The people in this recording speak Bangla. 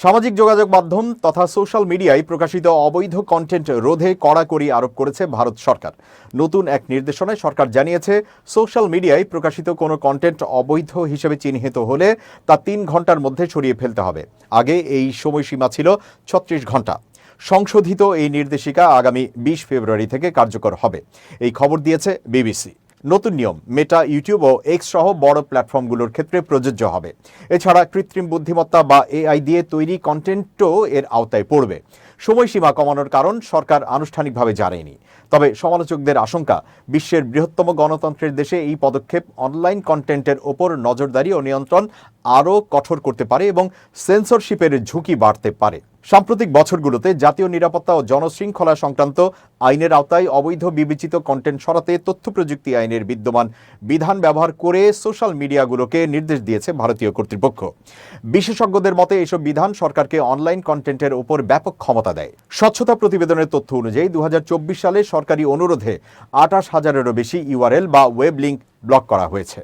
সামাজিক যোগাযোগ মাধ্যম তথা সোশ্যাল মিডিয়ায় প্রকাশিত অবৈধ কন্টেন্ট রোধে কড়াকড়ি আরোপ করেছে ভারত সরকার। নতুন এক নির্দেশনায় সরকার জানিয়েছে, সোশ্যাল মিডিয়ায় প্রকাশিত কোনো কন্টেন্ট অবৈধ হিসেবে চিহ্নিত হলে তা ৩ ঘন্টার মধ্যে সরিয়ে ফেলতে হবে। আগে এই সময়সীমা ছিল ৩৬ ঘন্টা। সংশোধিত এই নির্দেশিকা আগামী ২০ ফেব্রুয়ারি থেকে কার্যকর হবে। এই খবর দিয়েছে বিবিসি। নতুন নিয়ম মেটা, ইউটিউব ও এক্স সহ বড় প্ল্যাটফর্মগুলোর ক্ষেত্রে প্রযোজ্য হবে। এছাড়া কৃত্রিম বুদ্ধিমত্তা বা এআই দিয়ে তৈরি কন্টেন্টও এর আওতায় পড়বে। সময়সীমা কমানোর কারণ সরকার আনুষ্ঠানিকভাবে জানায়নি। তবে সমালোচকদের আশঙ্কা, বিশ্বের বৃহত্তম গণতন্ত্রের দেশে এই পদক্ষেপ অনলাইন কন্টেন্টের ওপর নজরদারি ও নিয়ন্ত্রণ আরও কঠোর করতে পারে এবং সেন্সরশিপের ঝুঁকি বাড়তে পারে। সাম্প্রতিক বছরগুলোতে জাতীয় নিরাপত্তা ও জনশৃঙ্খলা সংক্রান্ত আইনের আওতায় অবৈধ বিবেচিত কন্টেন্ট সরাতে তথ্য প্রযুক্তি আইনের বিদ্যমান বিধান ব্যবহার করে সোশ্যাল মিডিয়াগুলোকে নির্দেশ দিয়েছে ভারতীয় কর্তৃপক্ষ। বিশেষজ্ঞদের মতে এসব বিধান সরকারকে অনলাইন কন্টেন্টের ওপর ব্যাপক ক্ষমতা দেয়। স্বচ্ছতা প্রতিবেদনের তথ্য অনুযায়ী ২০২৪ সালে সরকারি অনুরোধে ২৮,০০০-এরও বেশি ইউআরএল বা ওয়েব লিঙ্ক ব্লক করা হয়েছে।